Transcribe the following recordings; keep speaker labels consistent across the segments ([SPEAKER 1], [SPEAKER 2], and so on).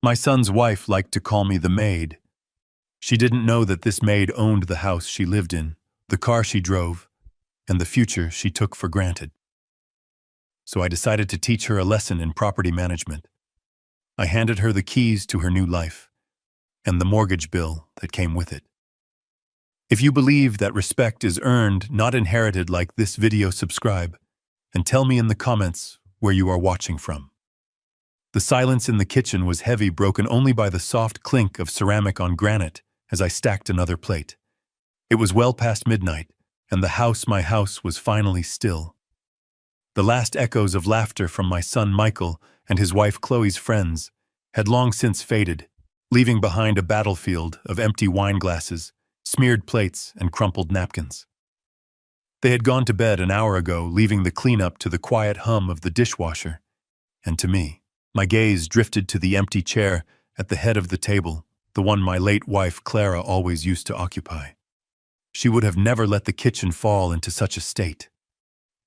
[SPEAKER 1] My son's wife liked to call me the Maid. She didn't know that this maid owned the house she lived in, the car she drove, and the future she took for granted. So I decided to teach her a lesson in property management. I handed her the keys to her new life, and the mortgage bill that came with it. If you believe that respect is earned, not inherited like this video, subscribe, and tell me in the comments where you are watching from. The silence in the kitchen was heavy, broken only by the soft clink of ceramic on granite as I stacked another plate. It was well past midnight, and the house, my house, was finally still. The last echoes of laughter from my son Michael and his wife Chloe's friends had long since faded, leaving behind a battlefield of empty wine glasses, smeared plates, and crumpled napkins. They had gone to bed an hour ago, leaving the cleanup to the quiet hum of the dishwasher. And to me, my gaze drifted to the empty chair at the head of the table, the one my late wife Clara always used to occupy. She would have never let the kitchen fall into such a state.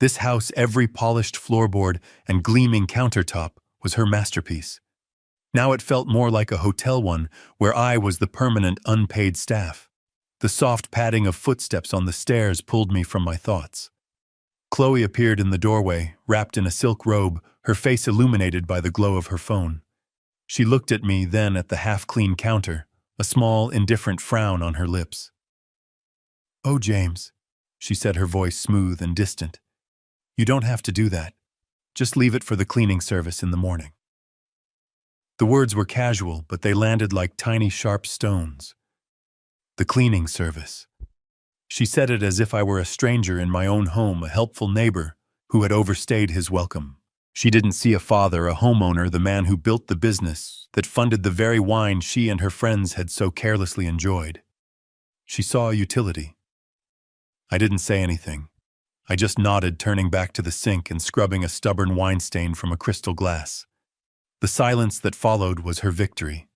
[SPEAKER 1] This house, every polished floorboard and gleaming countertop, was her masterpiece. Now it felt more like a hotel one, where I was the permanent unpaid staff. The soft padding of footsteps on the stairs pulled me from my thoughts. Chloe appeared in the doorway, wrapped in a silk robe, her face illuminated by the glow of her phone. She looked at me, then at the half-clean counter, a small, indifferent frown on her lips. "Oh, James," she said, her voice smooth and distant. "You don't have to do that. Just leave it for the cleaning service in the morning." The words were casual, but they landed like tiny, sharp stones. The cleaning service. She said it as if I were a stranger in my own home, a helpful neighbor who had overstayed his welcome. She didn't see a father, a homeowner, the man who built the business that funded the very wine she and her friends had so carelessly enjoyed. She saw a utility. I didn't say anything. I just nodded, turning back to the sink and scrubbing a stubborn wine stain from a crystal glass. The silence that followed was her victory.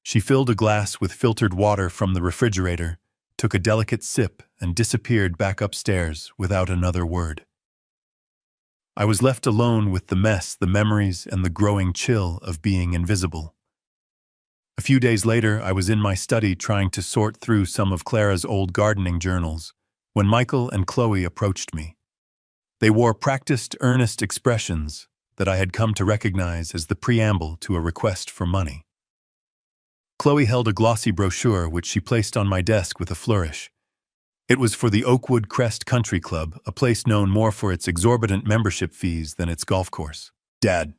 [SPEAKER 1] She filled a glass with filtered water from the refrigerator, took a delicate sip, and disappeared back upstairs without another word. I was left alone with the mess, the memories, and the growing chill of being invisible. A few days later, I was in my study trying to sort through some of Clara's old gardening journals when Michael and Chloe approached me. They wore practiced, earnest expressions that I had come to recognize as the preamble to a request for money. Chloe held a glossy brochure which she placed on my desk with a flourish. It was for the Oakwood Crest Country Club, a place known more for its exorbitant membership fees than its golf course. "Dad."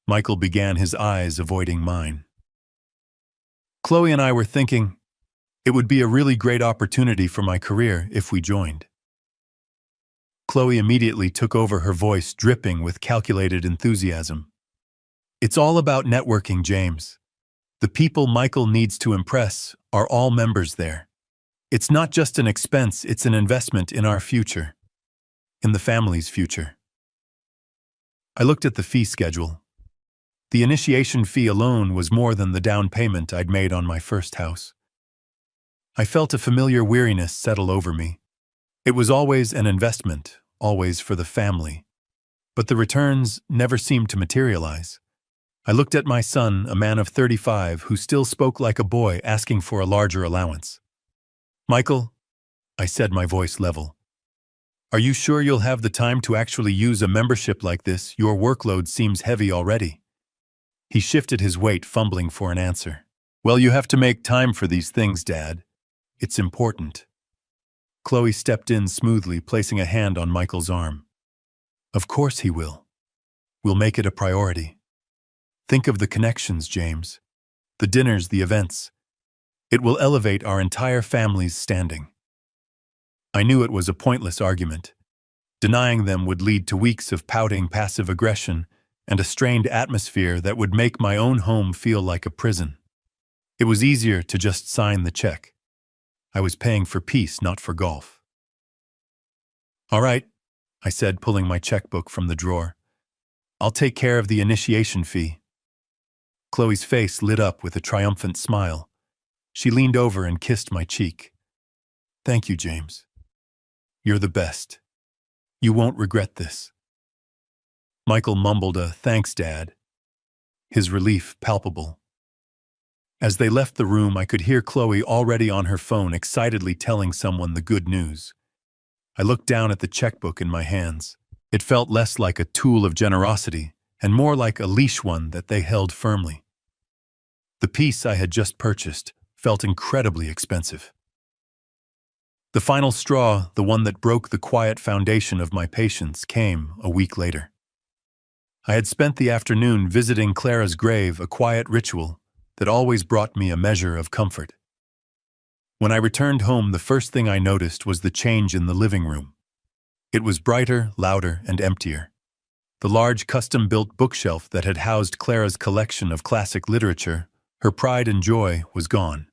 [SPEAKER 1] Michael began, his eyes avoiding mine. "Chloe and I were thinking it would be a really great opportunity for my career if we joined." Chloe immediately took over, her voice dripping with calculated enthusiasm. "It's all about networking, James. The people Michael needs to impress are all members there. It's not just an expense, it's an investment in our future, in the family's future." I looked at the fee schedule. The initiation fee alone was more than the down payment I'd made on my first house. I felt a familiar weariness settle over me. It was always an investment, always for the family. But the returns never seemed to materialize. I looked at my son, a man of 35, who still spoke like a boy, asking for a larger allowance. "Michael," I said, my voice level, "are you sure you'll have the time to actually use a membership like this? Your workload seems heavy already." He shifted his weight, fumbling for an answer. "Well, you have to make time for these things, Dad. It's important." Chloe stepped in smoothly, placing a hand on Michael's arm. "Of course he will. We'll make it a priority. Think of the connections, James. The dinners, the events. It will elevate our entire family's standing." I knew it was a pointless argument. Denying them would lead to weeks of pouting, passive aggression, and a strained atmosphere that would make my own home feel like a prison. It was easier to just sign the check. I was paying for peace, not for golf. "All right," I said, pulling my checkbook from the drawer. "I'll take care of the initiation fee." Chloe's face lit up with a triumphant smile. She leaned over and kissed my cheek. "Thank you, James. You're the best. You won't regret this." Michael mumbled a "thanks, Dad." his relief palpable. As they left the room, I could hear Chloe already on her phone excitedly telling someone the good news. I looked down at the checkbook in my hands. It felt less like a tool of generosity and more like a leash one that they held firmly. The piece I had just purchased felt incredibly expensive. The final straw, the one that broke the quiet foundation of my patience, came a week later. I had spent the afternoon visiting Clara's grave, a quiet ritual that always brought me a measure of comfort. When I returned home, the first thing I noticed was the change in the living room. It was brighter, louder, and emptier. The large custom-built bookshelf that had housed Clara's collection of classic literature, her pride and joy, was gone.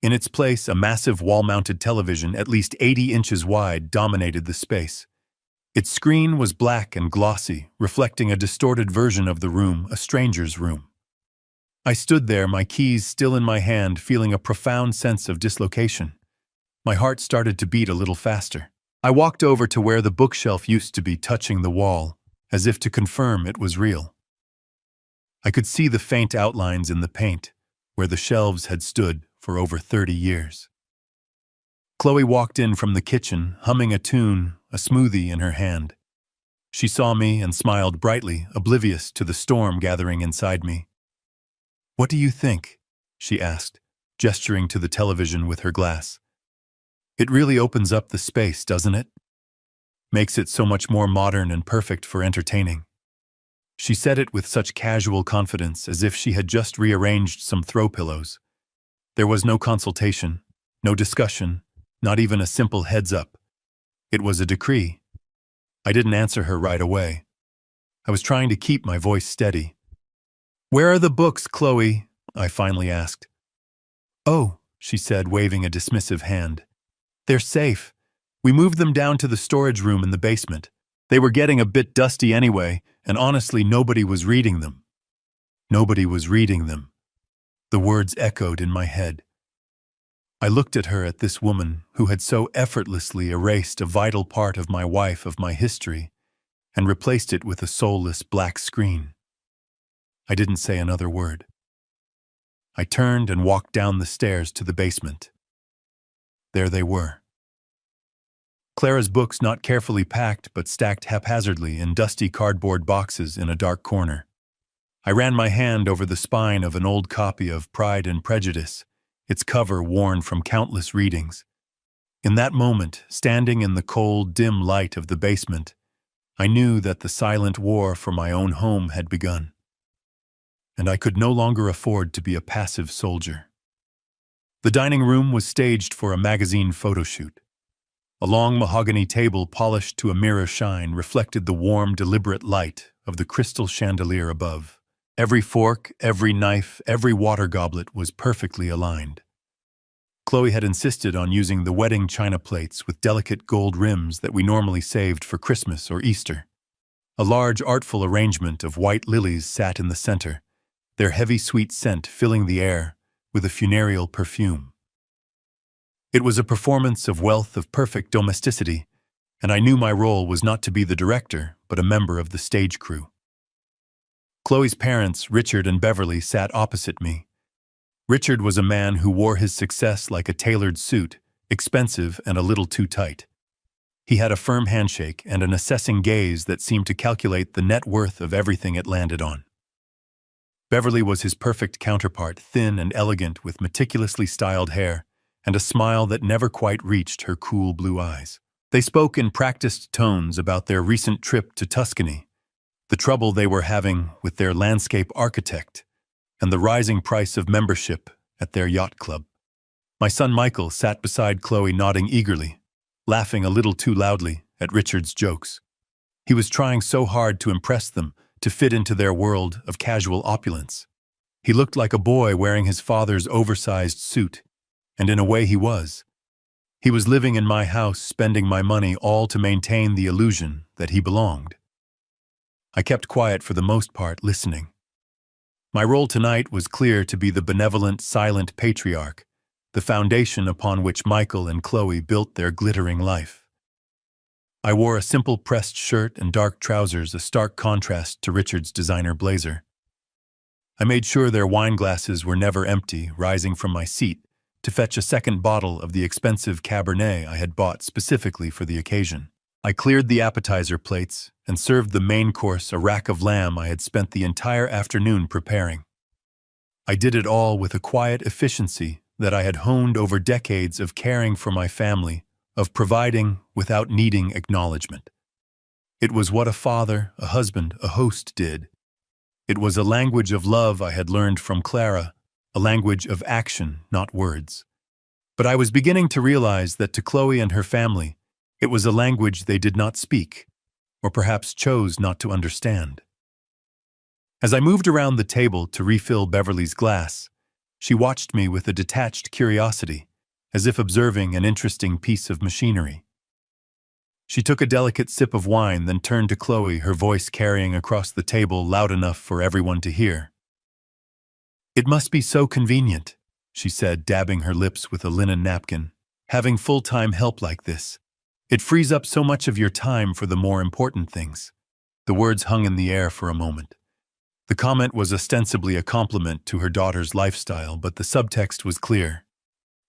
[SPEAKER 1] In its place, a massive wall-mounted television, at least 80 inches wide, dominated the space. Its screen was black and glossy, reflecting a distorted version of the room, a stranger's room. I stood there, my keys still in my hand, feeling a profound sense of dislocation. My heart started to beat a little faster. I walked over to where the bookshelf used to be, touching the wall, as if to confirm it was real. I could see the faint outlines in the paint, where the shelves had stood for over 30 years. Chloe walked in from the kitchen, humming a tune, a smoothie in her hand. She saw me and smiled brightly, oblivious to the storm gathering inside me. "What do you think?" she asked, gesturing to the television with her glass. "It really opens up the space, doesn't it? Makes it so much more modern and perfect for entertaining." She said it with such casual confidence, as if she had just rearranged some throw pillows. There was no consultation, no discussion, not even a simple heads-up. It was a decree. I didn't answer her right away. I was trying to keep my voice steady. "Where are the books, Chloe?" I finally asked. "Oh," she said, waving a dismissive hand. "They're safe. We moved them down to the storage room in the basement. They were getting a bit dusty anyway, and honestly, nobody was reading them." Nobody was reading them. The words echoed in my head. I looked at her, at this woman who had so effortlessly erased a vital part of my wife, of my history, and replaced it with a soulless black screen. I didn't say another word. I turned and walked down the stairs to the basement. There they were. Clara's books, not carefully packed but stacked haphazardly in dusty cardboard boxes in a dark corner. I ran my hand over the spine of an old copy of Pride and Prejudice, its cover worn from countless readings. In that moment, standing in the cold, dim light of the basement, I knew that the silent war for my own home had begun. And I could no longer afford to be a passive soldier. The dining room was staged for a magazine photo shoot. A long mahogany table, polished to a mirror shine, reflected the warm, deliberate light of the crystal chandelier above. Every fork, every knife, every water goblet was perfectly aligned. Chloe had insisted on using the wedding china plates with delicate gold rims that we normally saved for Christmas or Easter. A large, artful arrangement of white lilies sat in the center, their heavy, sweet scent filling the air with a funereal perfume. It was a performance of wealth, of perfect domesticity, and I knew my role was not to be the director, but a member of the stage crew. Chloe's parents, Richard and Beverly, sat opposite me. Richard was a man who wore his success like a tailored suit, expensive and a little too tight. He had a firm handshake and an assessing gaze that seemed to calculate the net worth of everything it landed on. Beverly was his perfect counterpart, thin and elegant with meticulously styled hair and a smile that never quite reached her cool blue eyes. They spoke in practiced tones about their recent trip to Tuscany, the trouble they were having with their landscape architect, and the rising price of membership at their yacht club. My son Michael sat beside Chloe, nodding eagerly, laughing a little too loudly at Richard's jokes. He was trying so hard to impress them, to fit into their world of casual opulence. He looked like a boy wearing his father's oversized suit, and in a way he was. He was living in my house, spending my money, all to maintain the illusion that he belonged. I kept quiet for the most part, listening. My role tonight was clear: to be the benevolent, silent patriarch, the foundation upon which Michael and Chloe built their glittering life. I wore a simple pressed shirt and dark trousers, a stark contrast to Richard's designer blazer. I made sure their wine glasses were never empty, rising from my seat to fetch a second bottle of the expensive Cabernet I had bought specifically for the occasion. I cleared the appetizer plates and served the main course, a rack of lamb I had spent the entire afternoon preparing. I did it all with a quiet efficiency that I had honed over decades of caring for my family, of providing without needing acknowledgement. It was what a father, a husband, a host did. It was a language of love I had learned from Clara, a language of action, not words. But I was beginning to realize that to Chloe and her family, it was a language they did not speak, or perhaps chose not to understand. As I moved around the table to refill Beverly's glass, she watched me with a detached curiosity, as if observing an interesting piece of machinery. She took a delicate sip of wine, then turned to Chloe, her voice carrying across the table loud enough for everyone to hear. "It must be so convenient," she said, dabbing her lips with a linen napkin, "having full-time help like this. It frees up so much of your time for the more important things." The words hung in the air for a moment. The comment was ostensibly a compliment to her daughter's lifestyle, but the subtext was clear.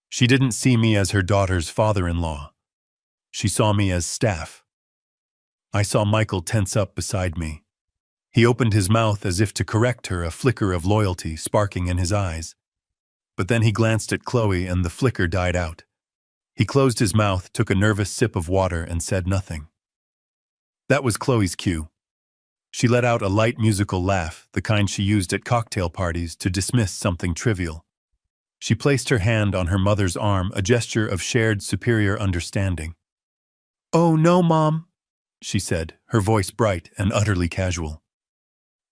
[SPEAKER 1] She didn't see me as her daughter's father-in-law. She saw me as staff. I saw Michael tense up beside me. He opened his mouth as if to correct her, a flicker of loyalty sparking in his eyes. But then he glanced at Chloe and the flicker died out. He closed his mouth, took a nervous sip of water, and said nothing. That was Chloe's cue. She let out a light musical laugh, the kind she used at cocktail parties to dismiss something trivial. She placed her hand on her mother's arm, a gesture of shared superior understanding. "Oh, no, Mom," she said, her voice bright and utterly casual.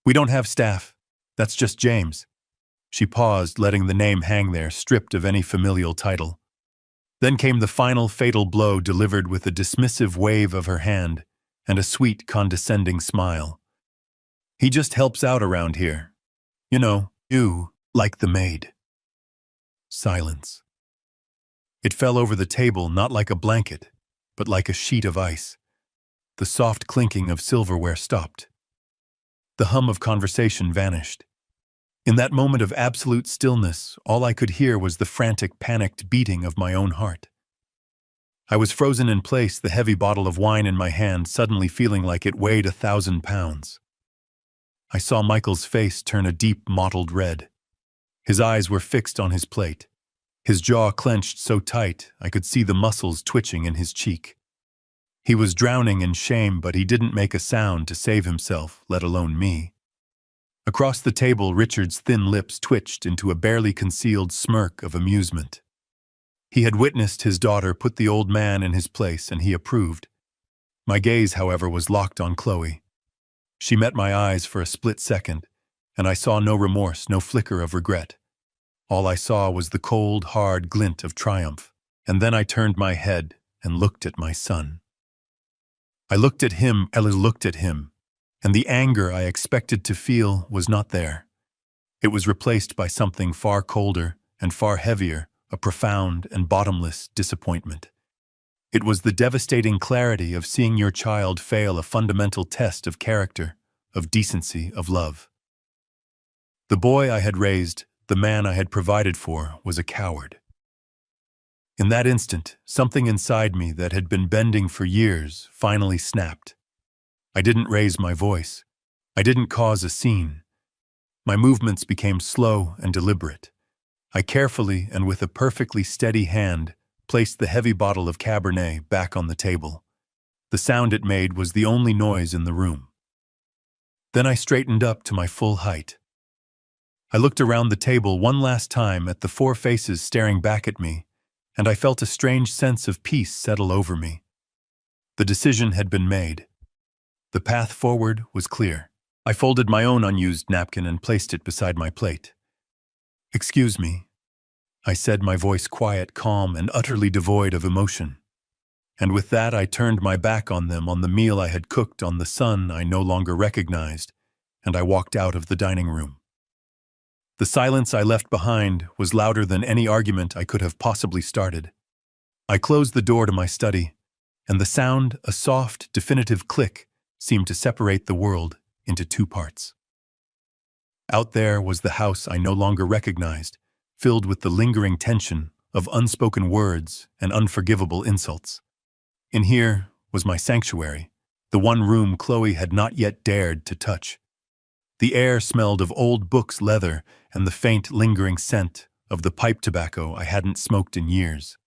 [SPEAKER 1] "We don't have staff. That's just James." She paused, letting the name hang there, stripped of any familial title. Then came the final fatal blow, delivered with a dismissive wave of her hand and a sweet, condescending smile. "He just helps out around here. You, like the maid." Silence. It fell over the table, not like a blanket, but like a sheet of ice. The soft clinking of silverware stopped. The hum of conversation vanished. In that moment of absolute stillness, all I could hear was the frantic, panicked beating of my own heart. I was frozen in place, the heavy bottle of wine in my hand suddenly feeling like it weighed 1,000 pounds. I saw Michael's face turn a deep, mottled red. His eyes were fixed on his plate. His jaw clenched so tight I could see the muscles twitching in his cheek. He was drowning in shame, but he didn't make a sound to save himself, let alone me. Across the table, Richard's thin lips twitched into a barely concealed smirk of amusement. He had witnessed his daughter put the old man in his place, and he approved. My gaze, however, was locked on Chloe. She met my eyes for a split second, and I saw no remorse, no flicker of regret. All I saw was the cold, hard glint of triumph, and then I turned my head and looked at my son. I looked at him, and the anger I expected to feel was not there. It was replaced by something far colder and far heavier, a profound and bottomless disappointment. It was the devastating clarity of seeing your child fail a fundamental test of character, of decency, of love. The boy I had raised, the man I had provided for, was a coward. In that instant, something inside me that had been bending for years finally snapped. I didn't raise my voice. I didn't cause a scene. My movements became slow and deliberate. I carefully and with a perfectly steady hand placed the heavy bottle of Cabernet back on the table. The sound it made was the only noise in the room. Then I straightened up to my full height. I looked around the table one last time at the 4 faces staring back at me, and I felt a strange sense of peace settle over me. The decision had been made. The path forward was clear. I folded my own unused napkin and placed it beside my plate. "Excuse me," I said, my voice quiet, calm, and utterly devoid of emotion. And with that I turned my back on them, on the meal I had cooked, on the son I no longer recognized, and I walked out of the dining room. The silence I left behind was louder than any argument I could have possibly started. I closed the door to my study, and the sound, a soft, definitive click, seemed to separate the world into 2 parts. Out there was the house I no longer recognized, filled with the lingering tension of unspoken words and unforgivable insults. In here was my sanctuary, the one room Chloe had not yet dared to touch. The air smelled of old books, leather, and the faint, lingering scent of the pipe tobacco I hadn't smoked in years.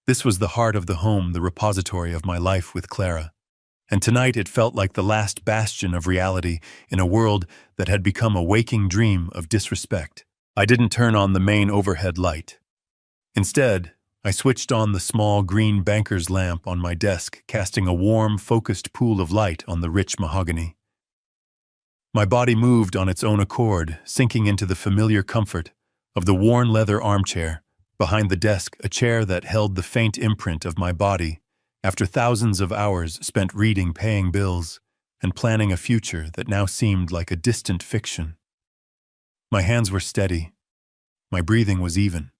[SPEAKER 1] This was the heart of the home, the repository of my life with Clara. And tonight it felt like the last bastion of reality in a world that had become a waking dream of disrespect. I didn't turn on the main overhead light. Instead, I switched on the small green banker's lamp on my desk, casting a warm, focused pool of light on the rich mahogany. My body moved on its own accord, sinking into the familiar comfort of the worn leather armchair, behind the desk a chair that held the faint imprint of my body after thousands of hours spent reading, paying bills, and planning a future that now seemed like a distant fiction. My hands were steady. My breathing was even.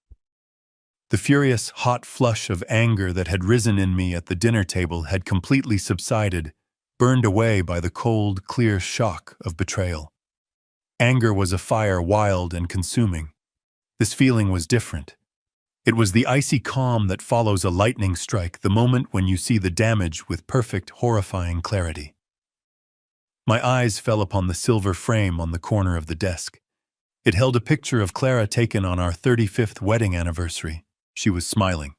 [SPEAKER 1] The furious, hot flush of anger that had risen in me at the dinner table had completely subsided, burned away by the cold, clear shock of betrayal. Anger was a fire wild and consuming. This feeling was different. It was the icy calm that follows a lightning strike, the moment when you see the damage with perfect, horrifying clarity. My eyes fell upon the silver frame on the corner of the desk. It held a picture of Clara taken on our 35th wedding anniversary. She was smiling.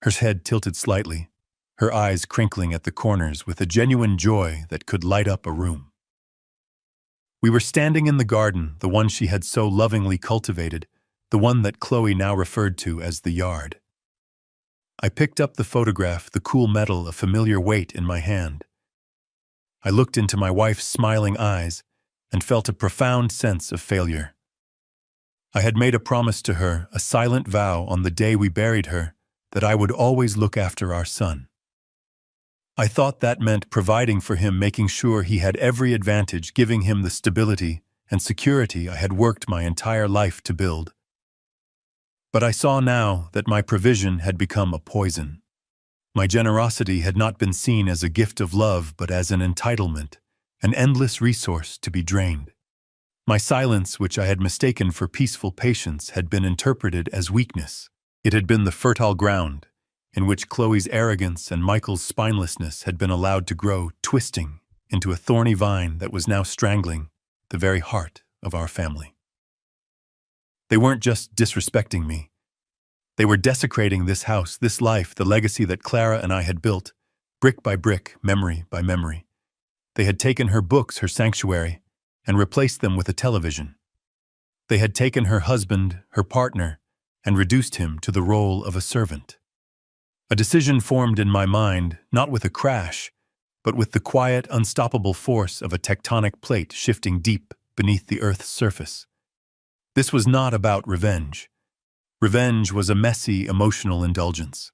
[SPEAKER 1] Her head tilted slightly, her eyes crinkling at the corners with a genuine joy that could light up a room. We were standing in the garden, the one she had so lovingly cultivated, the one that Chloe now referred to as the yard. I picked up the photograph, the cool metal, a familiar weight in my hand. I looked into my wife's smiling eyes and felt a profound sense of failure. I had made a promise to her, a silent vow on the day we buried her, that I would always look after our son. I thought that meant providing for him, making sure he had every advantage, giving him the stability and security I had worked my entire life to build. But I saw now that my provision had become a poison. My generosity had not been seen as a gift of love, but as an entitlement, an endless resource to be drained. My silence, which I had mistaken for peaceful patience, had been interpreted as weakness. It had been the fertile ground in which Chloe's arrogance and Michael's spinelessness had been allowed to grow, twisting into a thorny vine that was now strangling the very heart of our family. They weren't just disrespecting me. They were desecrating this house, this life, the legacy that Clara and I had built, brick by brick, memory by memory. They had taken her books, her sanctuary, and replaced them with a television. They had taken her husband, her partner, and reduced him to the role of a servant. A decision formed in my mind, not with a crash, but with the quiet, unstoppable force of a tectonic plate shifting deep beneath the Earth's surface. This was not about revenge. Revenge was a messy, emotional indulgence.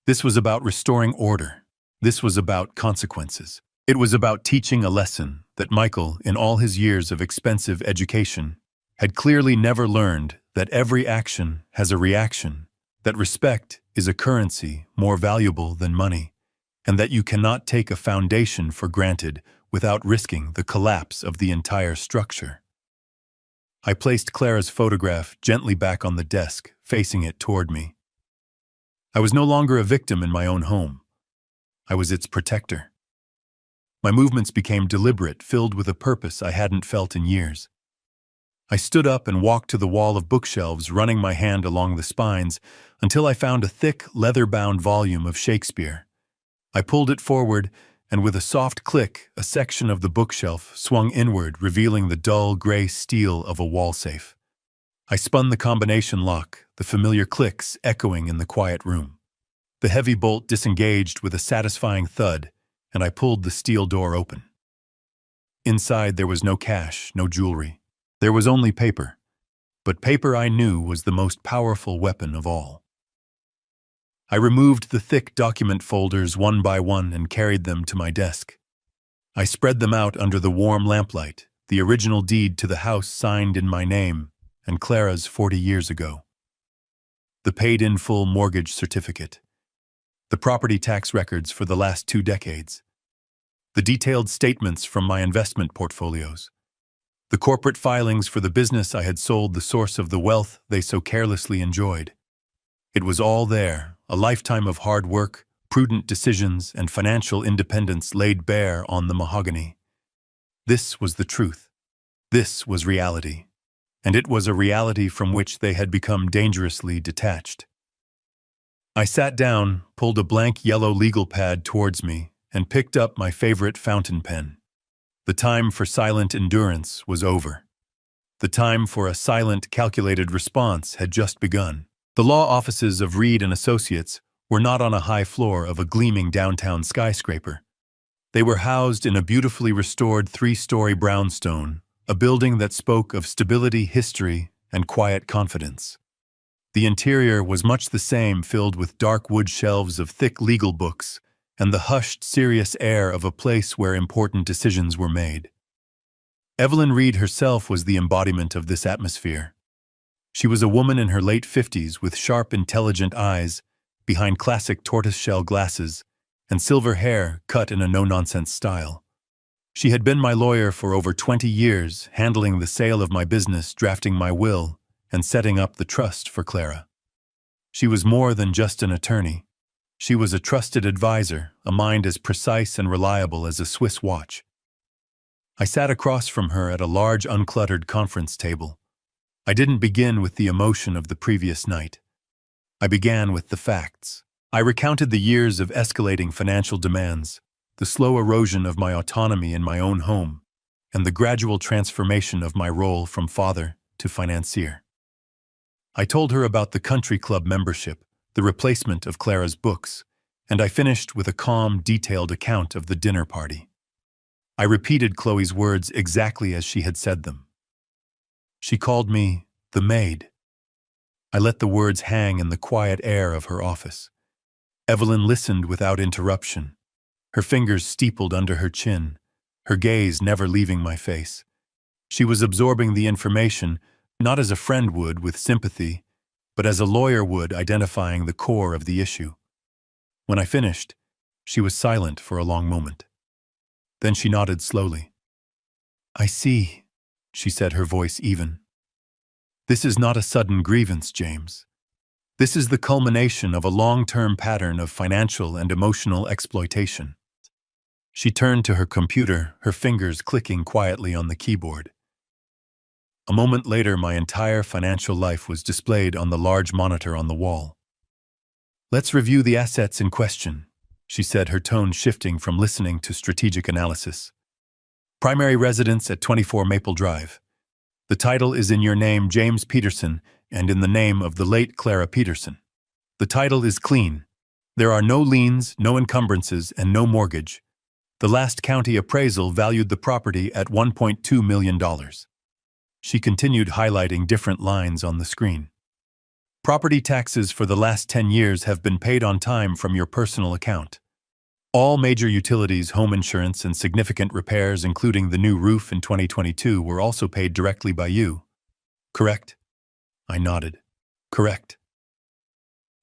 [SPEAKER 1] This was about restoring order. This was about consequences. It was about teaching a lesson that Michael, in all his years of expensive education, had clearly never learned, that every action has a reaction, that respect is a currency more valuable than money, and that you cannot take a foundation for granted without risking the collapse of the entire structure. I placed Clara's photograph gently back on the desk, facing it toward me. I was no longer a victim in my own home. I was its protector. My movements became deliberate, filled with a purpose I hadn't felt in years. I stood up and walked to the wall of bookshelves, running my hand along the spines until I found a thick, leather-bound volume of Shakespeare. I pulled it forward, and with a soft click, a section of the bookshelf swung inward, revealing the dull gray steel of a wall safe. I spun the combination lock, the familiar clicks echoing in the quiet room. The heavy bolt disengaged with a satisfying thud, and I pulled the steel door open. Inside there was no cash, no jewelry. There was only paper. But paper, I knew, was the most powerful weapon of all. I removed the thick document folders one by one and carried them to my desk. I spread them out under the warm lamplight, the original deed to the house signed in my name and Clara's 40 years ago. The paid-in-full mortgage certificate. The property tax records for the last 2 decades. The detailed statements from my investment portfolios. The corporate filings for the business I had sold, the source of the wealth they so carelessly enjoyed. It was all there, a lifetime of hard work, prudent decisions, and financial independence laid bare on the mahogany. This was the truth. This was reality. And it was a reality from which they had become dangerously detached. I sat down, pulled a blank yellow legal pad towards me, and picked up my favorite fountain pen. The time for silent endurance was over. The time for a silent, calculated response had just begun. The law offices of Reed and Associates were not on a high floor of a gleaming downtown skyscraper. They were housed in a beautifully restored 3-story brownstone, a building that spoke of stability, history, and quiet confidence. The interior was much the same, filled with dark wood shelves of thick legal books and the hushed, serious air of a place where important decisions were made. Evelyn Reed herself was the embodiment of this atmosphere. She was a woman in her late 50s with sharp, intelligent eyes behind classic tortoiseshell glasses and silver hair cut in a no-nonsense style. She had been my lawyer for over 20 years, handling the sale of my business, drafting my will, and setting up the trust for Clara. She was more than just an attorney. She was a trusted advisor, a mind as precise and reliable as a Swiss watch. I sat across from her at a large, uncluttered conference table. I didn't begin with the emotion of the previous night. I began with the facts. I recounted the years of escalating financial demands, the slow erosion of my autonomy in my own home, and the gradual transformation of my role from father to financier. I told her about the country club membership, the replacement of Clara's books, and I finished with a calm, detailed account of the dinner party. I repeated Chloe's words exactly as she had said them. She called me the Maid. I let the words hang in the quiet air of her office. Evelyn listened without interruption, her fingers steepled under her chin, her gaze never leaving my face. She was absorbing the information, not as a friend would with sympathy, but as a lawyer would, identifying the core of the issue. When I finished, she was silent for a long moment. Then she nodded slowly. "I see," she said, her voice even. "This is not a sudden grievance, James. This is the culmination of a long-term pattern of financial and emotional exploitation." She turned to her computer, her fingers clicking quietly on the keyboard. A moment later, my entire financial life was displayed on the large monitor on the wall. "Let's review the assets in question," she said, her tone shifting from listening to strategic analysis. "Primary residence at 24 Maple Drive. The title is in your name, James Peterson, and in the name of the late Clara Peterson. The title is clean. There are no liens, no encumbrances, and no mortgage. The last county appraisal valued the property at $1.2 million. She continued, highlighting different lines on the screen. "Property taxes for the last 10 years have been paid on time from your personal account. All major utilities, home insurance, and significant repairs, including the new roof in 2022, were also paid directly by you. Correct?" I nodded. "Correct."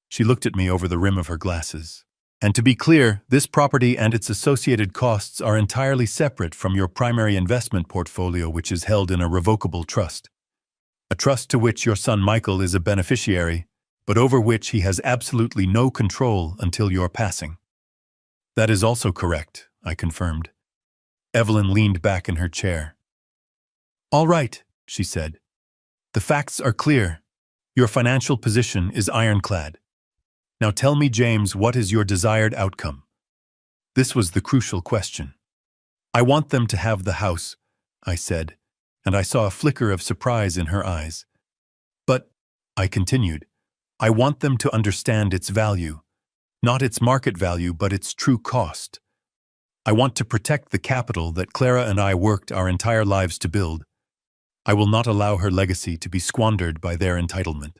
[SPEAKER 1] She looked at me over the rim of her glasses. "And to be clear, this property and its associated costs are entirely separate from your primary investment portfolio, which is held in a revocable trust. A trust to which your son Michael is a beneficiary, but over which he has absolutely no control until your passing." "That is also correct," I confirmed. Evelyn leaned back in her chair. "All right," she said. "The facts are clear. Your financial position is ironclad. Now tell me, James, what is your desired outcome?" This was the crucial question. "I want them to have the house," I said, and I saw a flicker of surprise in her eyes. "But," I continued, "I want them to understand its value. Not its market value, but its true cost. I want to protect the capital that Clara and I worked our entire lives to build. I will not allow her legacy to be squandered by their entitlement."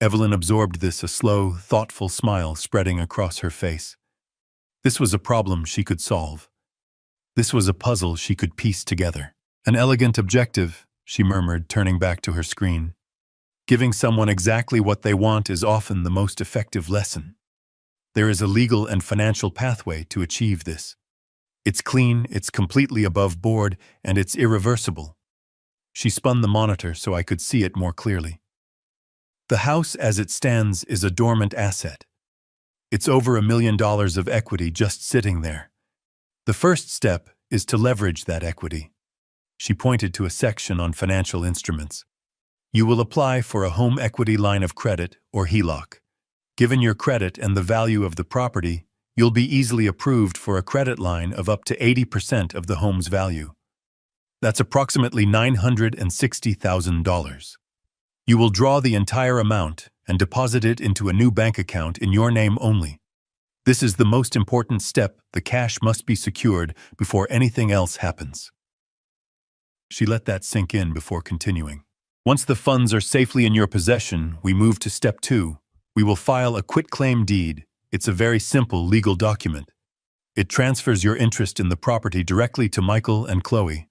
[SPEAKER 1] Evelyn absorbed this, a slow, thoughtful smile spreading across her face. This was a problem she could solve. This was a puzzle she could piece together. "An elegant objective," she murmured, turning back to her screen. "Giving someone exactly what they want is often the most effective lesson. There is a legal and financial pathway to achieve this. It's clean, it's completely above board, and it's irreversible. She spun the monitor so I could see it more clearly. The house as it stands is a dormant asset. It's over $1 million of equity just sitting there. The first step is to leverage that equity. She pointed to a section on financial instruments. You will apply for a home equity line of credit, or HELOC. Given your credit and the value of the property, you'll be easily approved for a credit line of up to 80% of the home's value. That's approximately $960,000. You will draw the entire amount and deposit it into a new bank account in your name only. This is the most important step. The cash must be secured before anything else happens. She let that sink in before continuing. Once the funds are safely in your possession, we move to step 2. We will file a quitclaim deed. It's a very simple legal document. It transfers your interest in the property directly to Michael and Chloe.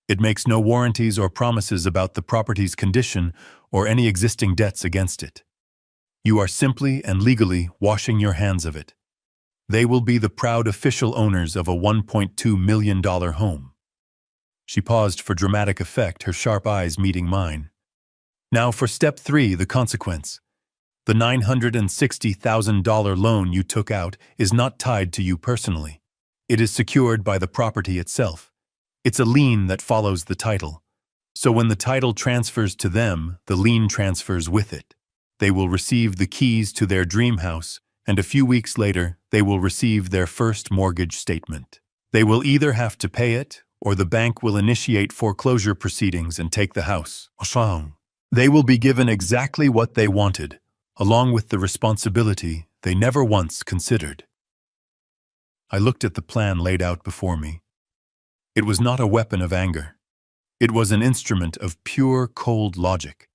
[SPEAKER 1] It makes no warranties or promises about the property's condition or any existing debts against it. You are simply and legally washing your hands of it. They will be the proud official owners of a $1.2 million home. She paused for dramatic effect, her sharp eyes meeting mine. Now for step 3, the consequence. The $960,000 loan you took out is not tied to you personally. It is secured by the property itself. It's a lien that follows the title. So when the title transfers to them, the lien transfers with it. They will receive the keys to their dream house, and a few weeks later, they will receive their first mortgage statement. They will either have to pay it, or the bank will initiate foreclosure proceedings and take the house. They will be given exactly what they wanted, along with the responsibility they never once considered. I looked at the plan laid out before me. It was not a weapon of anger. It was an instrument of pure, cold logic.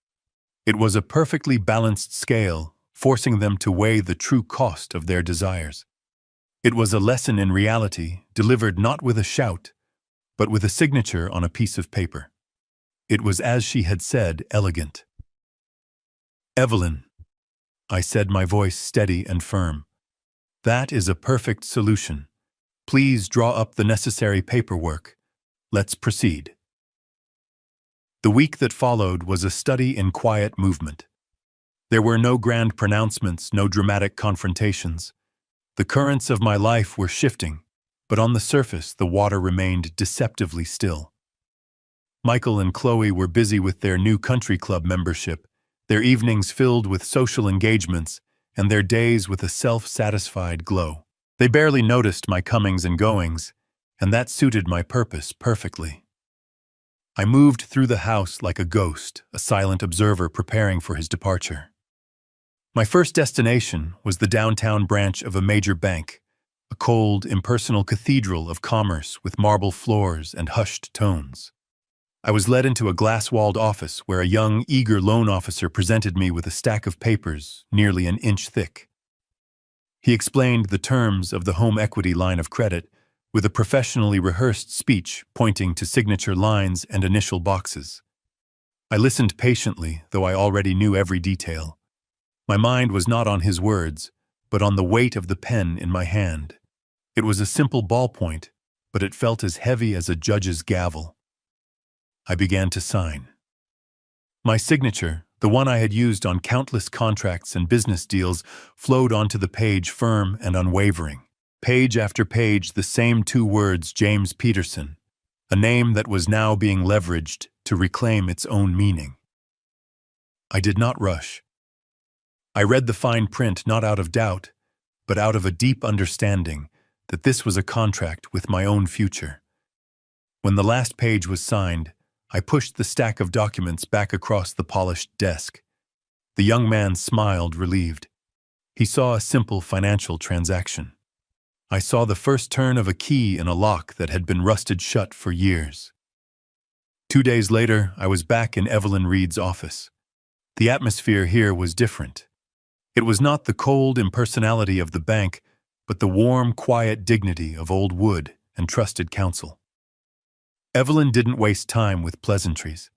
[SPEAKER 1] It was a perfectly balanced scale, forcing them to weigh the true cost of their desires. It was a lesson in reality, delivered not with a shout, but with a signature on a piece of paper. It was, as she had said, elegant. "Evelyn," I said, my voice steady and firm, "that is a perfect solution. Please draw up the necessary paperwork. Let's proceed." The week that followed was a study in quiet movement. There were no grand pronouncements, no dramatic confrontations. The currents of my life were shifting, but on the surface the water remained deceptively still. Michael and Chloe were busy with their new country club membership, their evenings filled with social engagements, and their days with a self-satisfied glow. They barely noticed my comings and goings, and that suited my purpose perfectly. I moved through the house like a ghost, a silent observer preparing for his departure. My first destination was the downtown branch of a major bank, a cold, impersonal cathedral of commerce with marble floors and hushed tones. I was led into a glass-walled office where a young, eager loan officer presented me with a stack of papers nearly an inch thick. He explained the terms of the home equity line of credit with a professionally rehearsed speech pointing to signature lines and initial boxes. I listened patiently, though I already knew every detail. My mind was not on his words, but on the weight of the pen in my hand. It was a simple ballpoint, but it felt as heavy as a judge's gavel. I began to sign. My signature, the one I had used on countless contracts and business deals, flowed onto the page firm and unwavering. Page after page, the same 2 words, James Peterson, a name that was now being leveraged to reclaim its own meaning. I did not rush. I read the fine print not out of doubt, but out of a deep understanding that this was a contract with my own future. When the last page was signed, I pushed the stack of documents back across the polished desk. The young man smiled, relieved. He saw a simple financial transaction. I saw the first turn of a key in a lock that had been rusted shut for years. 2 days later, I was back in Evelyn Reed's office. The atmosphere here was different. It was not the cold impersonality of the bank, but the warm, quiet dignity of old wood and trusted counsel. Evelyn didn't waste time with pleasantries.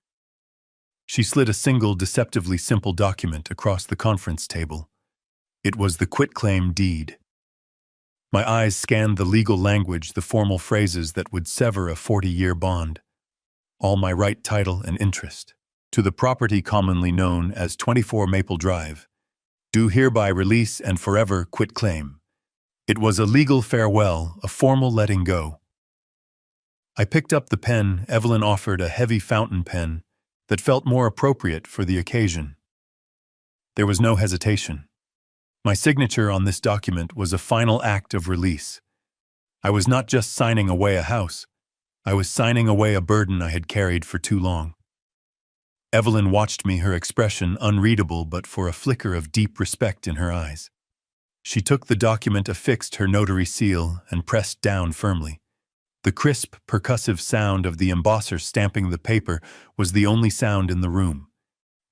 [SPEAKER 1] She slid a single, deceptively simple document across the conference table. It was the quitclaim deed. My eyes scanned the legal language, the formal phrases that would sever a 40-year bond. All my right title and interest. To the property commonly known as 24 Maple Drive. Do hereby release and forever quit claim. It was a legal farewell, a formal letting go. I picked up the pen. Evelyn offered a heavy fountain pen that felt more appropriate for the occasion. There was no hesitation. My signature on this document was a final act of release. I was not just signing away a house. I was signing away a burden I had carried for too long. Evelyn watched me, her expression unreadable but for a flicker of deep respect in her eyes. She took the document, affixed her notary seal, and pressed down firmly. The crisp, percussive sound of the embosser stamping the paper was the only sound in the room.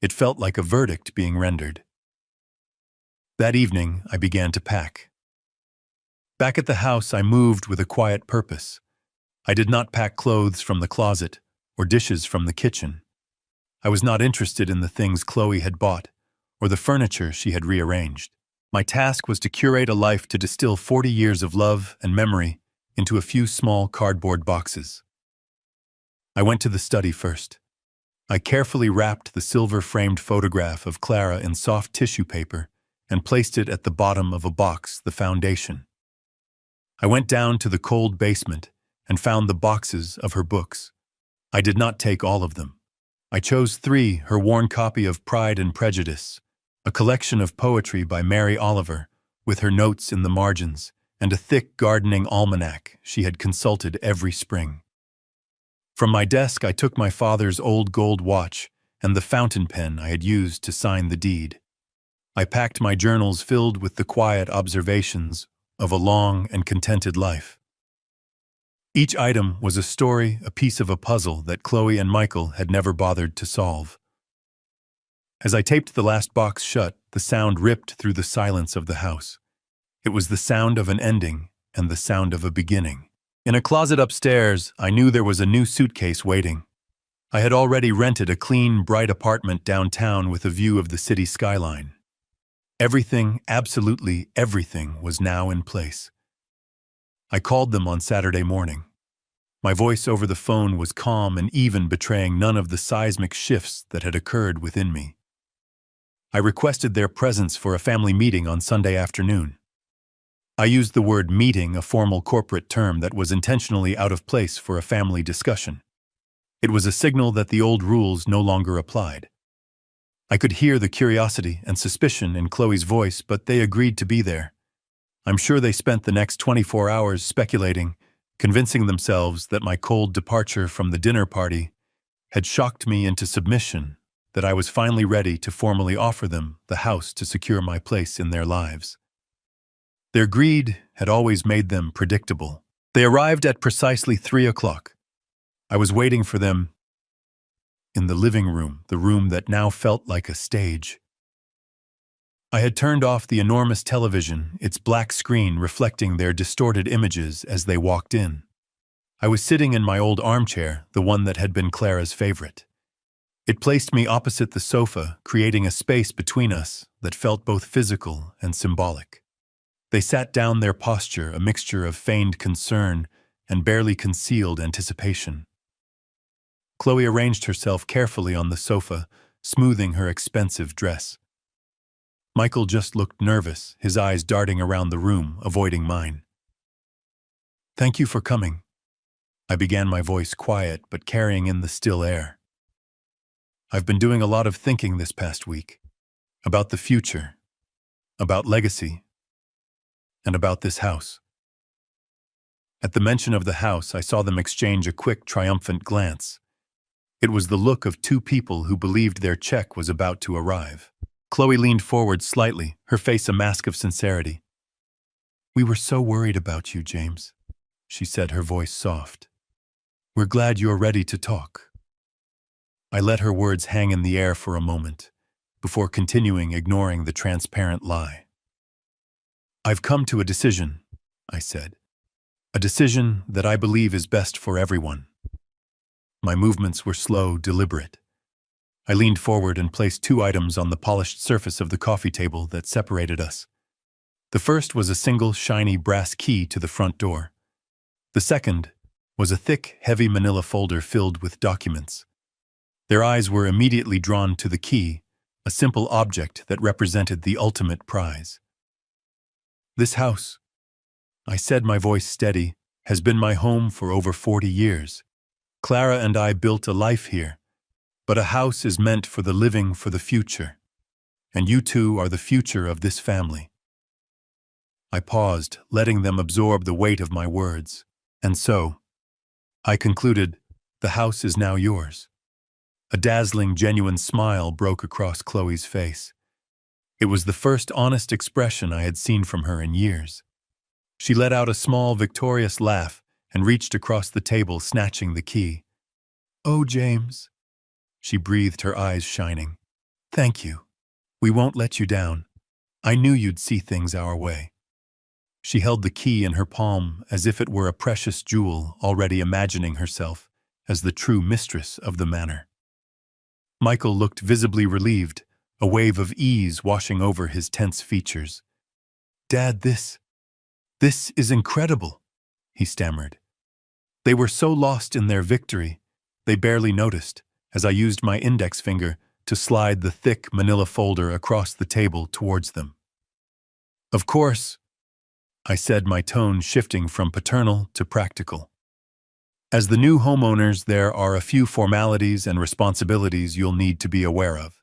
[SPEAKER 1] It felt like a verdict being rendered. That evening, I began to pack. Back at the house, I moved with a quiet purpose. I did not pack clothes from the closet or dishes from the kitchen. I was not interested in the things Chloe had bought or the furniture she had rearranged. My task was to curate a life, to distill 40 years of love and memory into a few small cardboard boxes. I went to the study first. I carefully wrapped the silver-framed photograph of Clara in soft tissue paper and placed it at the bottom of a box, the foundation. I went down to the cold basement and found the boxes of her books. I did not take all of them. I chose 3, her worn copy of Pride and Prejudice, a collection of poetry by Mary Oliver, with her notes in the margins, and a thick gardening almanac she had consulted every spring. From my desk I took my father's old gold watch and the fountain pen I had used to sign the deed. I packed my journals filled with the quiet observations of a long and contented life. Each item was a story, a piece of a puzzle that Chloe and Michael had never bothered to solve. As I taped the last box shut, the sound ripped through the silence of the house. It was the sound of an ending and the sound of a beginning. In a closet upstairs, I knew there was a new suitcase waiting. I had already rented a clean, bright apartment downtown with a view of the city skyline. Everything, absolutely everything, was now in place. I called them on Saturday morning. My voice over the phone was calm and even, betraying none of the seismic shifts that had occurred within me. I requested their presence for a family meeting on Sunday afternoon. I used the word meeting, a formal corporate term that was intentionally out of place for a family discussion. It was a signal that the old rules no longer applied. I could hear the curiosity and suspicion in Chloe's voice, but they agreed to be there. I'm sure they spent the next 24 hours speculating, convincing themselves that my cold departure from the dinner party had shocked me into submission, that I was finally ready to formally offer them the house to secure my place in their lives. Their greed had always made them predictable. They arrived at precisely 3 o'clock. I was waiting for them in the living room, the room that now felt like a stage. I had turned off the enormous television, its black screen reflecting their distorted images as they walked in. I was sitting in my old armchair, the one that had been Clara's favorite. It placed me opposite the sofa, creating a space between us that felt both physical and symbolic. They sat down, their posture a mixture of feigned concern and barely concealed anticipation. Chloe arranged herself carefully on the sofa, smoothing her expensive dress. Michael just looked nervous, his eyes darting around the room, avoiding mine. "Thank you for coming." I began, my voice quiet but carrying in the still air. "I've been doing a lot of thinking this past week. About the future, about legacy, and about this house." At the mention of the house, I saw them exchange a quick, triumphant glance. It was the look of 2 people who believed their check was about to arrive. Chloe leaned forward slightly, her face a mask of sincerity. "We were so worried about you, James," she said, her voice soft. "We're glad you're ready to talk." I let her words hang in the air for a moment, before continuing, ignoring the transparent lie. "I've come to a decision," I said. "A decision that I believe is best for everyone." My movements were slow, deliberate. I leaned forward and placed 2 items on the polished surface of the coffee table that separated us. The first was a single shiny brass key to the front door. The second was a thick, heavy manila folder filled with documents. Their eyes were immediately drawn to the key, a simple object that represented the ultimate prize. "This house," I said, my voice steady, "has been my home for over 40 years. Clara and I built a life here, but a house is meant for the living for the future. And you two are the future of this family." I paused, letting them absorb the weight of my words. "And so," I concluded, "the house is now yours." A dazzling, genuine smile broke across Chloe's face. It was the first honest expression I had seen from her in years. She let out a small, victorious laugh and reached across the table, snatching the key. "Oh, James," she breathed, her eyes shining. "Thank you. We won't let you down. I knew you'd see things our way." She held the key in her palm as if it were a precious jewel, already imagining herself as the true mistress of the manor. Michael looked visibly relieved, a wave of ease washing over his tense features. "Dad, this is incredible," he stammered. They were so lost in their victory, they barely noticed, as I used my index finger to slide the thick manila folder across the table towards them. "Of course," I said, my tone shifting from paternal to practical. "As the new homeowners, there are a few formalities and responsibilities you'll need to be aware of."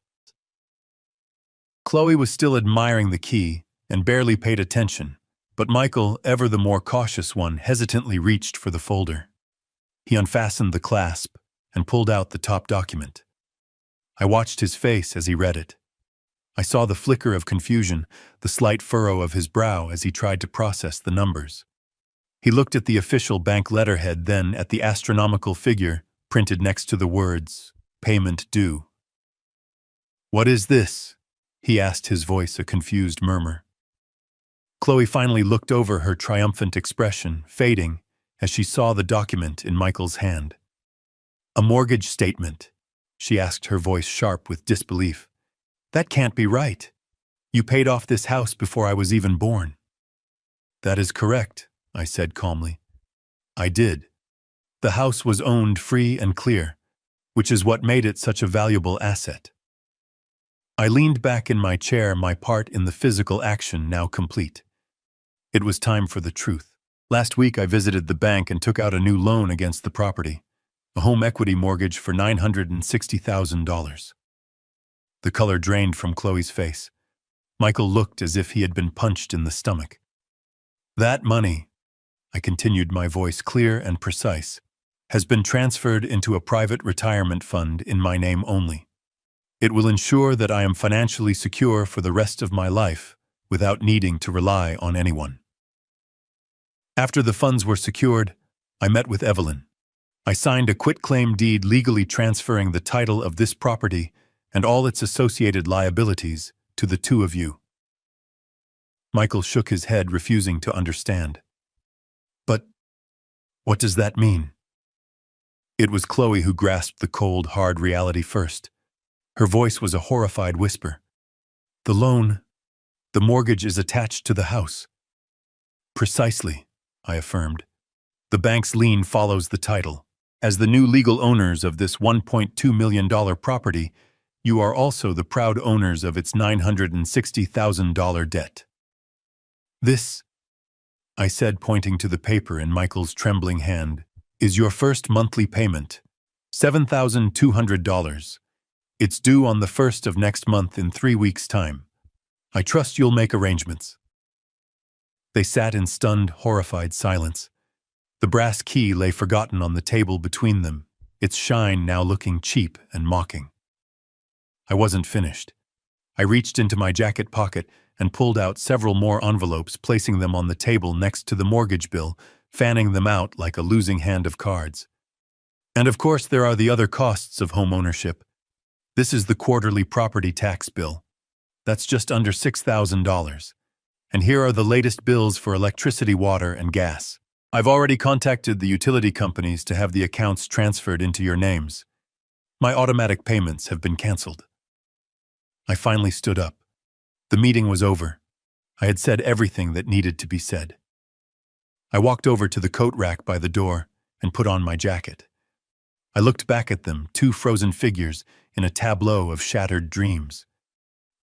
[SPEAKER 1] Chloe was still admiring the key and barely paid attention, but Michael, ever the more cautious one, hesitantly reached for the folder. He unfastened the clasp and pulled out the top document. I watched his face as he read it. I saw the flicker of confusion, the slight furrow of his brow as he tried to process the numbers. He looked at the official bank letterhead, then at the astronomical figure printed next to the words, "Payment due." "What is this?" he asked, his voice a confused murmur. Chloe finally looked over, her triumphant expression fading as she saw the document in Michael's hand. "A mortgage statement," she asked, her voice sharp with disbelief. "That can't be right. You paid off this house before I was even born." "That is correct," I said calmly. "I did. The house was owned free and clear, which is what made it such a valuable asset." I leaned back in my chair, my part in the physical action now complete. It was time for the truth. Last week I visited the bank and took out a new loan against the property, a home equity mortgage for $960,000. The color drained from Chloe's face. Michael looked as if he had been punched in the stomach. "That money," I continued, my voice clear and precise, "has been transferred into a private retirement fund in my name only. It will ensure that I am financially secure for the rest of my life without needing to rely on anyone." After the funds were secured, I met with Evelyn. I signed a quitclaim deed legally transferring the title of this property and all its associated liabilities to the two of you. Michael shook his head, refusing to understand. "But what does that mean?" It was Chloe who grasped the cold, hard reality first. Her voice was a horrified whisper. "The loan, the mortgage is attached to the house." "Precisely," I affirmed. "The bank's lien follows the title. As the new legal owners of this $1.2 million property, you are also the proud owners of its $960,000 debt." "This," I said, pointing to the paper in Michael's trembling hand, "is your first monthly payment, $7,200. It's due on the 1st of next month, in 3 weeks' time. I trust you'll make arrangements." They sat in stunned, horrified silence. The brass key lay forgotten on the table between them, its shine now looking cheap and mocking. I wasn't finished. I reached into my jacket pocket and pulled out several more envelopes, placing them on the table next to the mortgage bill, fanning them out like a losing hand of cards. "And of course there are the other costs of home ownership. This is the quarterly property tax bill. That's just under $6,000. And here are the latest bills for electricity, water, and gas. I've already contacted the utility companies to have the accounts transferred into your names. My automatic payments have been canceled." I finally stood up. The meeting was over. I had said everything that needed to be said. I walked over to the coat rack by the door and put on my jacket. I looked back at them, two frozen figures in a tableau of shattered dreams.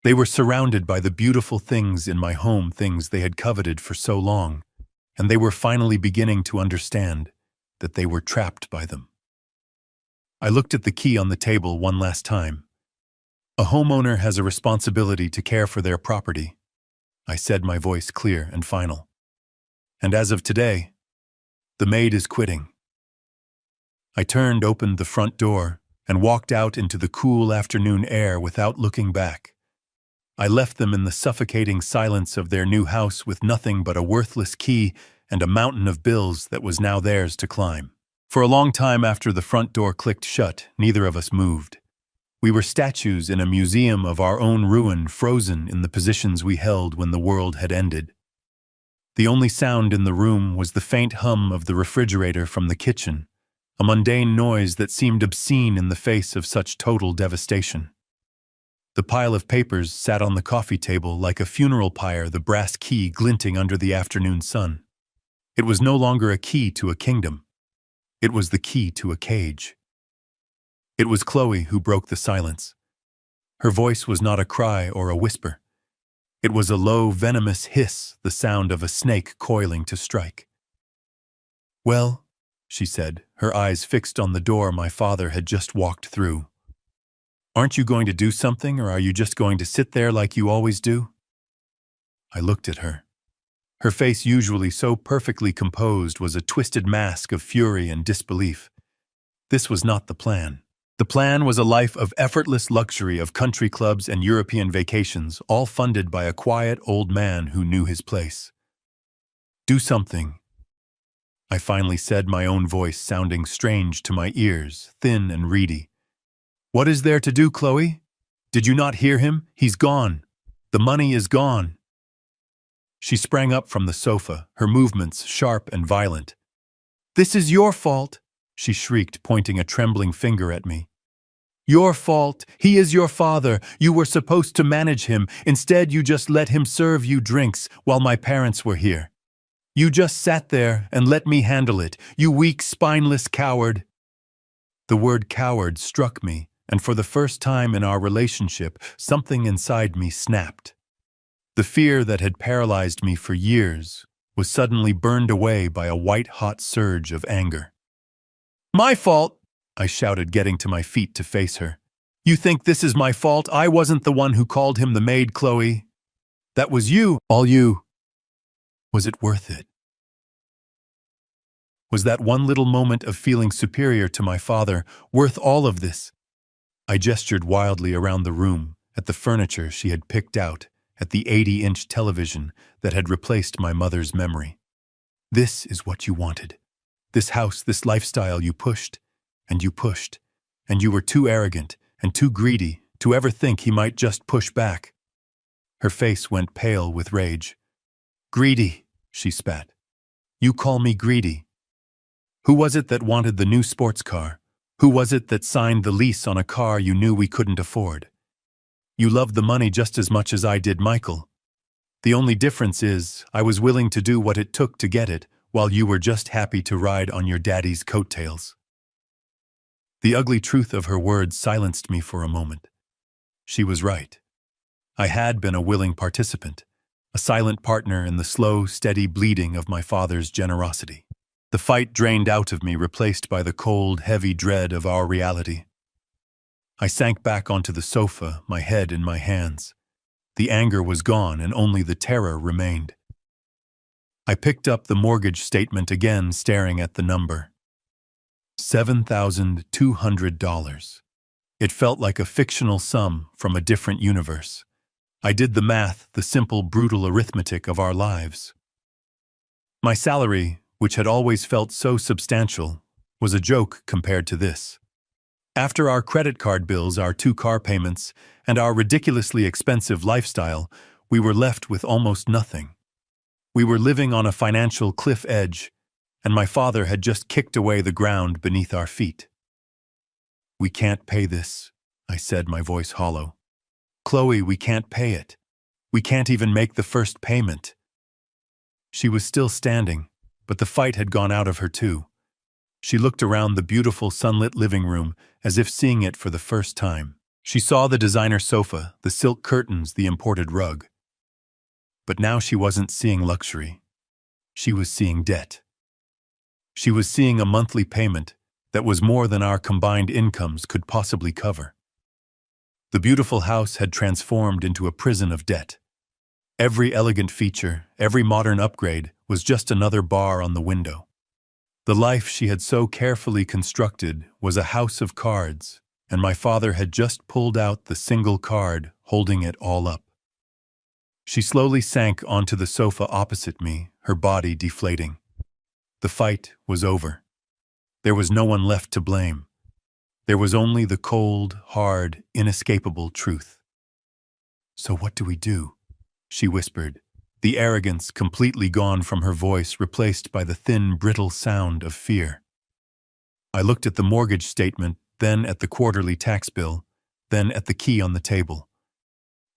[SPEAKER 1] They were surrounded by the beautiful things in my home, things they had coveted for so long, and they were finally beginning to understand that they were trapped by them. I looked at the key on the table one last time. A homeowner has a responsibility to care for their property, I said, my voice clear and final. And as of today, the maid is quitting. I turned, opened the front door, and walked out into the cool afternoon air without looking back. I left them in the suffocating silence of their new house with nothing but a worthless key and a mountain of bills that was now theirs to climb. For a long time after the front door clicked shut, neither of us moved. We were statues in a museum of our own ruin, frozen in the positions we held when the world had ended. The only sound in the room was the faint hum of the refrigerator from the kitchen, a mundane noise that seemed obscene in the face of such total devastation. The pile of papers sat on the coffee table like a funeral pyre, the brass key glinting under the afternoon sun. It was no longer a key to a kingdom. It was the key to a cage. It was Chloe who broke the silence. Her voice was not a cry or a whisper. It was a low, venomous hiss, the sound of a snake coiling to strike. "Well," she said, her eyes fixed on the door my father had just walked through. "Aren't you going to do something, or are you just going to sit there like you always do?" I looked at her. Her face, usually so perfectly composed, was a twisted mask of fury and disbelief. This was not the plan. The plan was a life of effortless luxury, of country clubs and European vacations, all funded by a quiet old man who knew his place. "Do something," I finally said, my own voice sounding strange to my ears, thin and reedy. "What is there to do, Chloe? Did you not hear him? He's gone. The money is gone." She sprang up from the sofa, her movements sharp and violent. "This is your fault," she shrieked, pointing a trembling finger at me. "Your fault. He is your father. You were supposed to manage him. Instead, you just let him serve you drinks while my parents were here. You just sat there and let me handle it, you weak, spineless coward." The word coward struck me, and for the first time in our relationship, something inside me snapped. The fear that had paralyzed me for years was suddenly burned away by a white-hot surge of anger. "My fault!" I shouted, getting to my feet to face her. "You think this is my fault? I wasn't the one who called him the maid, Chloe. That was you, all you. Was it worth it? Was that one little moment of feeling superior to my father worth all of this?" I gestured wildly around the room, at the furniture she had picked out, at the 80-inch television that had replaced my mother's memory. "This is what you wanted. This house, this lifestyle you pushed, and you pushed, and you were too arrogant and too greedy to ever think he might just push back." Her face went pale with rage. "Greedy," she spat. "You call me greedy? Who was it that wanted the new sports car? Who was it that signed the lease on a car you knew we couldn't afford? You loved the money just as much as I did Michael. The only difference is I was willing to do what it took to get it, while you were just happy to ride on your daddy's coattails." The ugly truth of her words silenced me for a moment. She was right. I had been a willing participant, a silent partner in the slow, steady bleeding of my father's generosity. The fight drained out of me, replaced by the cold, heavy dread of our reality. I sank back onto the sofa, my head in my hands. The anger was gone, and only the terror remained. I picked up the mortgage statement again, staring at the number. $7,200. It felt like a fictional sum from a different universe. I did the math, the simple, brutal arithmetic of our lives. My salary, which had always felt so substantial, was a joke compared to this. After our credit card bills, our 2 car payments, and our ridiculously expensive lifestyle, we were left with almost nothing. We were living on a financial cliff edge, and my father had just kicked away the ground beneath our feet. "We can't pay this," I said, my voice hollow. "Chloe, we can't pay it. We can't even make the first payment." She was still standing, but the fight had gone out of her too. She looked around the beautiful sunlit living room as if seeing it for the first time. She saw the designer sofa, the silk curtains, the imported rug. But now she wasn't seeing luxury. She was seeing debt. She was seeing a monthly payment that was more than our combined incomes could possibly cover. The beautiful house had transformed into a prison of debt. Every elegant feature, every modern upgrade was just another bar on the window. The life she had so carefully constructed was a house of cards, and my father had just pulled out the single card holding it all up. She slowly sank onto the sofa opposite me, her body deflating. The fight was over. There was no one left to blame. There was only the cold, hard, inescapable truth. "So what do we do?" she whispered, the arrogance completely gone from her voice, replaced by the thin, brittle sound of fear. I looked at the mortgage statement, then at the quarterly tax bill, then at the key on the table.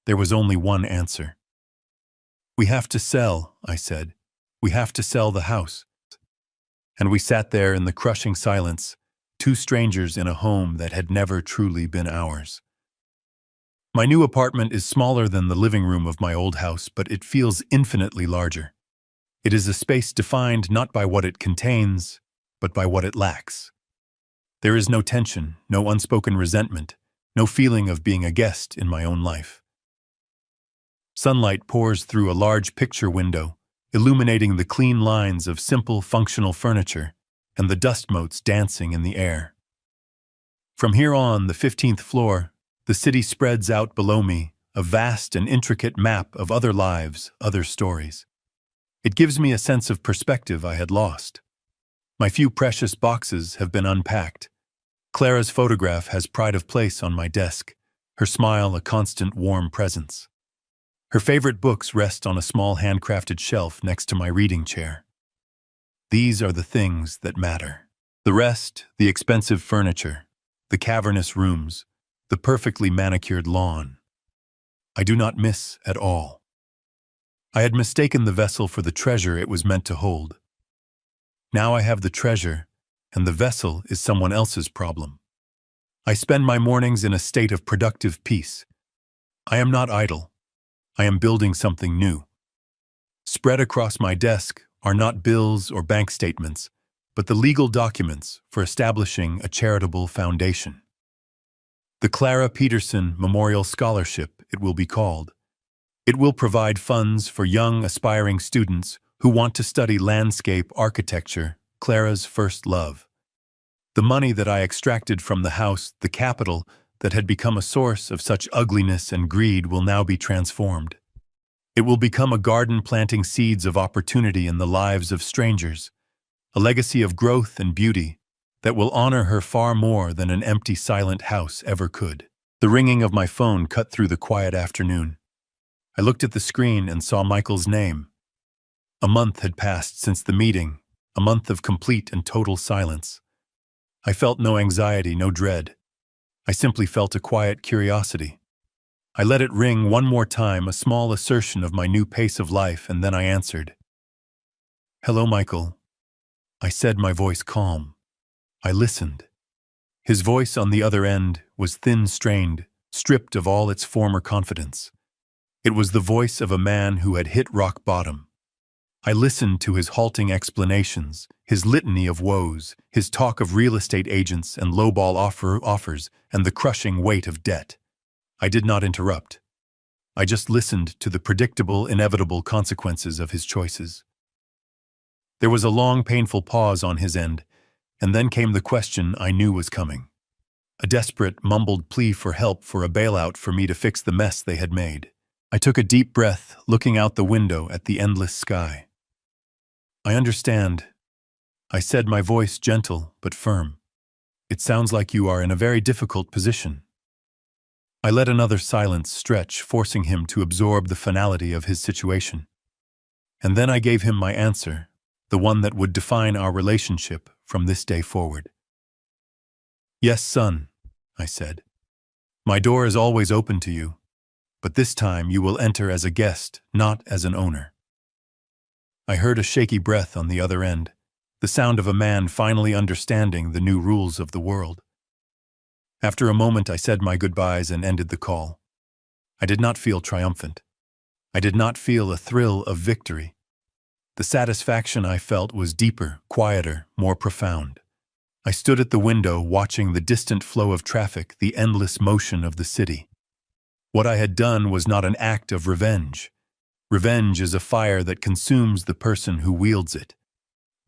[SPEAKER 1] There was only one answer. "We have to sell," I said. "We have to sell the house." And we sat there in the crushing silence, two strangers in a home that had never truly been ours. My new apartment is smaller than the living room of my old house, but it feels infinitely larger. It is a space defined not by what it contains, but by what it lacks. There is no tension, no unspoken resentment, no feeling of being a guest in my own life. Sunlight pours through a large picture window, illuminating the clean lines of simple, functional furniture and the dust motes dancing in the air. From here on, the 15th floor, the city spreads out below me, a vast and intricate map of other lives, other stories. It gives me a sense of perspective I had lost. My few precious boxes have been unpacked. Clara's photograph has pride of place on my desk, her smile a constant warm presence. Her favorite books rest on a small handcrafted shelf next to my reading chair. These are the things that matter. The rest, the expensive furniture, the cavernous rooms, the perfectly manicured lawn, I do not miss at all. I had mistaken the vessel for the treasure it was meant to hold. Now I have the treasure, and the vessel is someone else's problem. I spend my mornings in a state of productive peace. I am not idle. I am building something new. Spread across my desk are not bills or bank statements, but the legal documents for establishing a charitable foundation. The Clara Peterson Memorial Scholarship, it will be called. It will provide funds for young, aspiring students who want to study landscape architecture, Clara's first love. The money that I extracted from the house, the capital that had become a source of such ugliness and greed, will now be transformed. It will become a garden planting seeds of opportunity in the lives of strangers, a legacy of growth and beauty that will honor her far more than an empty, silent house ever could. The ringing of my phone cut through the quiet afternoon. I looked at the screen and saw Michael's name. A month had passed since the meeting, a month of complete and total silence. I felt no anxiety, no dread. I simply felt a quiet curiosity. I let it ring one more time, a small assertion of my new pace of life, and then I answered. "Hello, Michael," I said, my voice calm. I listened. His voice on the other end was thin-strained, stripped of all its former confidence. It was the voice of a man who had hit rock bottom. I listened to his halting explanations, his litany of woes, his talk of real estate agents and lowball offers, and the crushing weight of debt. I did not interrupt. I just listened to the predictable, inevitable consequences of his choices. There was a long, painful pause on his end, and then came the question I knew was coming. A desperate, mumbled plea for help, for a bailout, for me to fix the mess they had made. I took a deep breath, looking out the window at the endless sky. "I understand," I said, my voice gentle but firm. "It sounds like you are in a very difficult position." I let another silence stretch, forcing him to absorb the finality of his situation. And then I gave him my answer, the one that would define our relationship from this day forward. "Yes, son," I said. "My door is always open to you, but this time you will enter as a guest, not as an owner." I heard a shaky breath on the other end, the sound of a man finally understanding the new rules of the world. After a moment, I said my goodbyes and ended the call. I did not feel triumphant. I did not feel a thrill of victory. The satisfaction I felt was deeper, quieter, more profound. I stood at the window watching the distant flow of traffic, the endless motion of the city. What I had done was not an act of revenge. Revenge is a fire that consumes the person who wields it.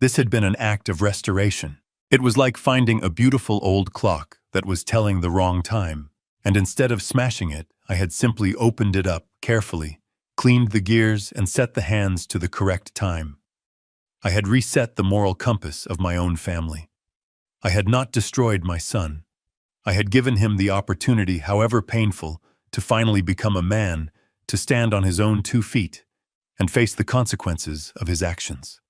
[SPEAKER 1] This had been an act of restoration. It was like finding a beautiful old clock that was telling the wrong time, and instead of smashing it, I had simply opened it up carefully, cleaned the gears, and set the hands to the correct time. I had reset the moral compass of my own family. I had not destroyed my son. I had given him the opportunity, however painful, to finally become a man, to stand on his own 2 feet, and face the consequences of his actions.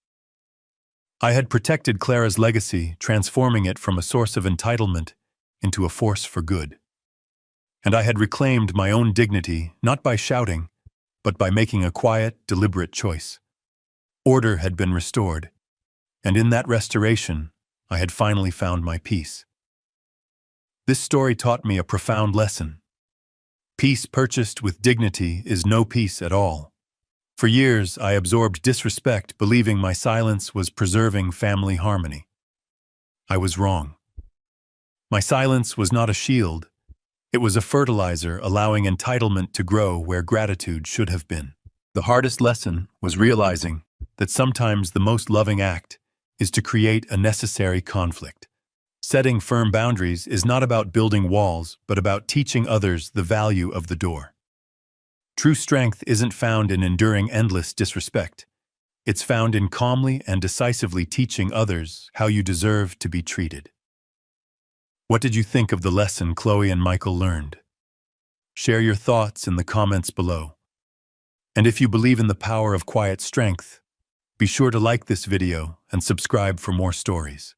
[SPEAKER 1] I had protected Clara's legacy, transforming it from a source of entitlement into a force for good. And I had reclaimed my own dignity, not by shouting, but by making a quiet, deliberate choice. Order had been restored, and in that restoration, I had finally found my peace. This story taught me a profound lesson. Peace purchased with dignity is no peace at all. For years, I absorbed disrespect, believing my silence was preserving family harmony. I was wrong. My silence was not a shield. It was a fertilizer, allowing entitlement to grow where gratitude should have been. The hardest lesson was realizing that sometimes the most loving act is to create a necessary conflict. Setting firm boundaries is not about building walls, but about teaching others the value of the door. True strength isn't found in enduring endless disrespect. It's found in calmly and decisively teaching others how you deserve to be treated. What did you think of the lesson Chloe and Michael learned? Share your thoughts in the comments below. And if you believe in the power of quiet strength, be sure to like this video and subscribe for more stories.